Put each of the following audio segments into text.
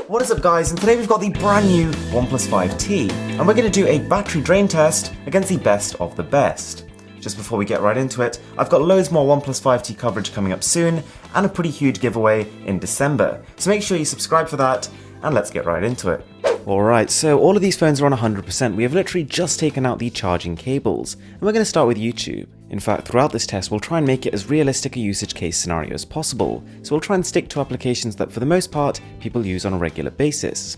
What is up guys, and today we've got the brand new Oneplus 5T, and we're going to do a battery drain test against the best of the best. Just before we get right into it, I've got loads more Oneplus 5T coverage coming up soon, and a pretty huge giveaway in December, so make sure you subscribe for that, and let's get right into it. Alright, so all of these phones are on 100%, we have literally just taken out the charging cables, and we're going to start with YouTube. In fact, throughout this test we'll try and make it as realistic a usage case scenario as possible, so we'll try and stick to applications that for the most part people use on a regular basis.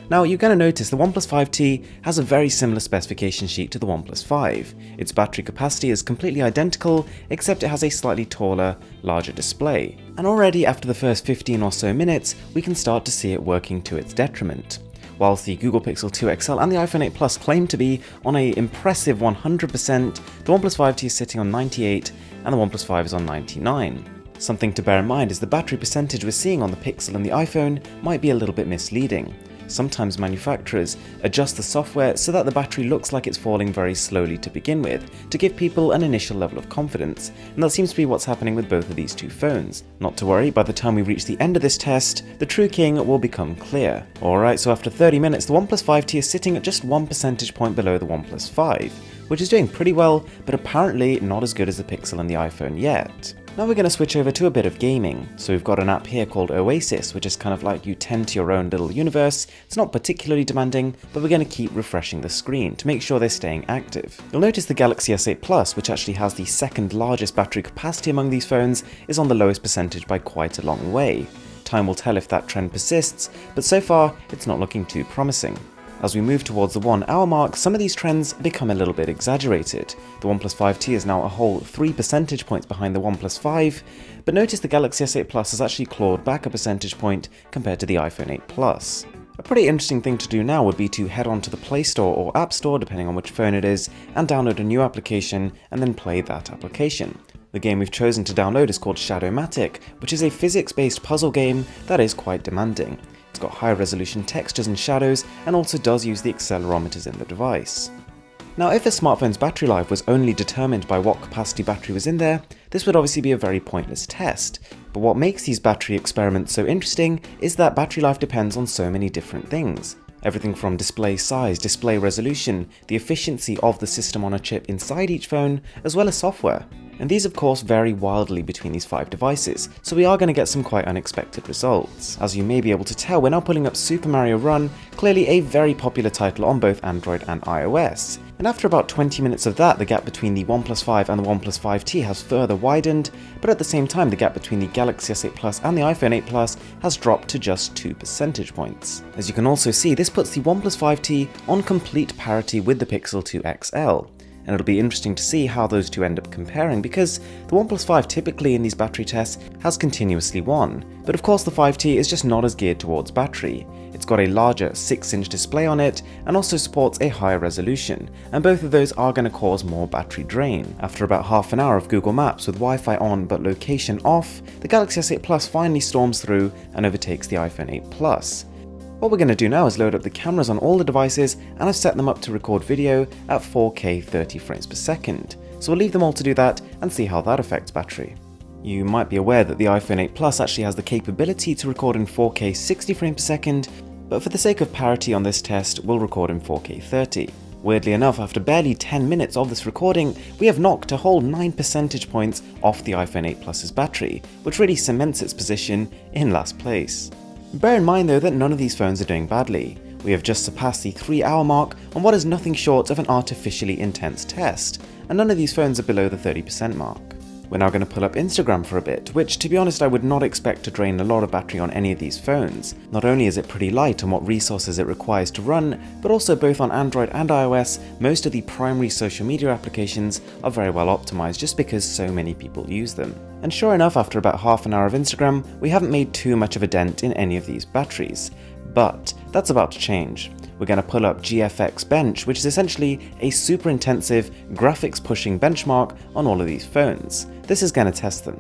Now you're going to notice the Oneplus 5T has a very similar specification sheet to the Oneplus 5. Its battery capacity is completely identical, except it has a slightly taller, larger display. And already after the first 15 or so minutes, we can start to see it working to its detriment. Whilst the Google Pixel 2 XL and the iPhone 8 Plus claim to be on an impressive 100%, the OnePlus 5T is sitting on 98 and the OnePlus 5 is on 99. Something to bear in mind is the battery percentage we're seeing on the Pixel and the iPhone might be a little bit misleading. Sometimes manufacturers adjust the software so that the battery looks like it's falling very slowly to begin with, to give people an initial level of confidence, and that seems to be what's happening with both of these two phones. Not to worry, by the time we reach the end of this test, the true king will become clear. Alright, so after 30 minutes, the OnePlus 5T is sitting at just 1 percentage point below the OnePlus 5, which is doing pretty well, but apparently not as good as the Pixel and the iPhone yet. Now we're going to switch over to a bit of gaming. So we've got an app here called Oasis, which is kind of like you tend to your own little universe. It's not particularly demanding, but we're going to keep refreshing the screen to make sure they're staying active. You'll notice the Galaxy S8 Plus, which actually has the second largest battery capacity among these phones, is on the lowest percentage by quite a long way. Time will tell if that trend persists, but so far it's not looking too promising. As we move towards the 1 hour mark, some of these trends become a little bit exaggerated. The OnePlus 5T is now a whole 3 percentage points behind the OnePlus 5, but notice the Galaxy S8 Plus has actually clawed back a percentage point compared to the iPhone 8 Plus. A pretty interesting thing to do now would be to head onto the Play Store or App Store, depending on which phone it is, and download a new application and then play that application. The game we've chosen to download is called Shadowmatic, which is a physics-based puzzle game that is quite demanding. It's got high resolution textures and shadows, and also does use the accelerometers in the device. Now if a smartphone's battery life was only determined by what capacity battery was in there, this would obviously be a very pointless test. But what makes these battery experiments so interesting is that battery life depends on so many different things. Everything from display size, display resolution, the efficiency of the system on a chip inside each phone, as well as software. And these of course vary wildly between these 5 devices, so we are going to get some quite unexpected results. As you may be able to tell, we're now pulling up Super Mario Run, clearly a very popular title on both Android and iOS. And after about 20 minutes of that, the gap between the OnePlus 5 and the OnePlus 5T has further widened, but at the same time the gap between the Galaxy S8 Plus and the iPhone 8 Plus has dropped to just 2 percentage points. As you can also see, this puts the OnePlus 5T on complete parity with the Pixel 2 XL. And it'll be interesting to see how those two end up comparing, because the OnePlus 5 typically in these battery tests has continuously won, but of course the 5T is just not as geared towards battery. It's got a larger 6-inch display on it and also supports a higher resolution, and both of those are going to cause more battery drain. After about half an hour of Google Maps with Wi-Fi on but location off, the Galaxy S8 Plus finally storms through and overtakes the iPhone 8 Plus. What we're going to do now is load up the cameras on all the devices, and I've set them up to record video at 4K 30 frames per second. So we'll leave them all to do that and see how that affects battery. You might be aware that the iPhone 8 Plus actually has the capability to record in 4K 60 frames per second, but for the sake of parity on this test, we'll record in 4K 30. Weirdly enough, after barely 10 minutes of this recording, we have knocked a whole 9 percentage points off the iPhone 8 Plus's battery, which really cements its position in last place. Bear in mind though that none of these phones are doing badly. We have just surpassed the 3 hour mark on what is nothing short of an artificially intense test, and none of these phones are below the 30% mark. We're now going to pull up Instagram for a bit, which to be honest I would not expect to drain a lot of battery on any of these phones. Not only is it pretty light on what resources it requires to run, but also both on Android and iOS, most of the primary social media applications are very well optimized just because so many people use them. And sure enough, after about half an hour of Instagram, we haven't made too much of a dent in any of these batteries. But that's about to change. We're going to pull up Gfx Bench, which is essentially a super intensive graphics pushing benchmark on all of these phones. This is going to test them.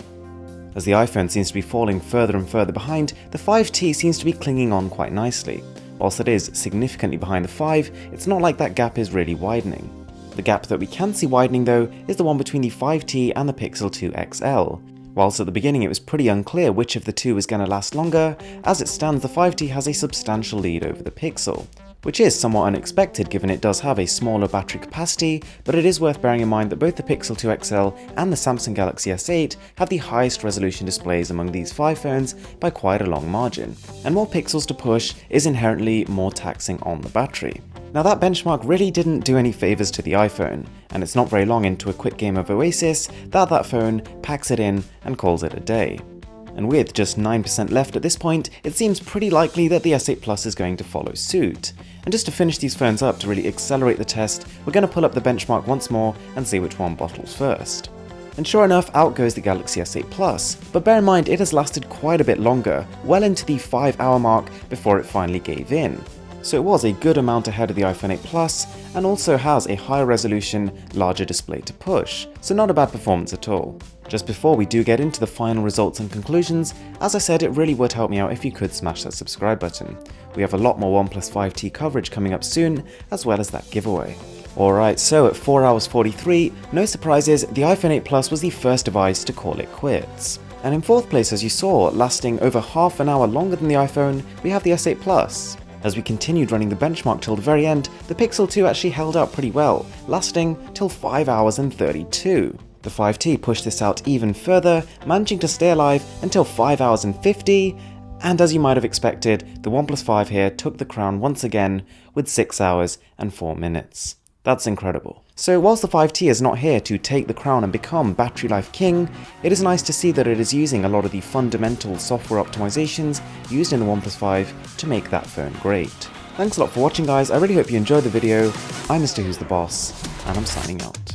As the iPhone seems to be falling further and further behind, the 5T seems to be clinging on quite nicely. Whilst it is significantly behind the 5, it's not like that gap is really widening. The gap that we can see widening though is the one between the 5T and the Pixel 2 XL. Whilst at the beginning it was pretty unclear which of the two was going to last longer, as it stands the 5T has a substantial lead over the Pixel, which is somewhat unexpected given it does have a smaller battery capacity, but it is worth bearing in mind that both the Pixel 2 XL and the Samsung Galaxy S8 have the highest resolution displays among these 5 phones by quite a long margin, and more pixels to push is inherently more taxing on the battery. Now that benchmark really didn't do any favours to the iPhone, and it's not very long into a quick game of Oasis that phone packs it in and calls it a day. And with just 9% left at this point, it seems pretty likely that the S8 Plus is going to follow suit. And just to finish these phones up to really accelerate the test, we're going to pull up the benchmark once more and see which one bottles first. And sure enough, out goes the Galaxy S8 Plus, but bear in mind it has lasted quite a bit longer, well into the 5-hour mark before it finally gave in. So it was a good amount ahead of the iPhone 8 Plus, and also has a higher resolution, larger display to push, so not a bad performance at all. Just before we do get into the final results and conclusions, as I said, it really would help me out if you could smash that subscribe button. We have a lot more OnePlus 5T coverage coming up soon, as well as that giveaway. Alright, so at 4 hours 43, no surprises, the iPhone 8 Plus was the first device to call it quits. And in 4th place, as you saw, lasting over half an hour longer than the iPhone, we have the S8 Plus. As we continued running the benchmark till the very end, the Pixel 2 actually held up pretty well, lasting till 5 hours and 32. The 5T pushed this out even further, managing to stay alive until 5 hours and 50, and as you might have expected, the OnePlus 5 here took the crown once again with 6 hours and 4 minutes. That's incredible. So whilst the 5T is not here to take the crown and become battery life king, it is nice to see that it is using a lot of the fundamental software optimizations used in the OnePlus 5 to make that phone great. Thanks a lot for watching guys, I really hope you enjoyed the video. I'm Mr. Who's the Boss, and I'm signing out.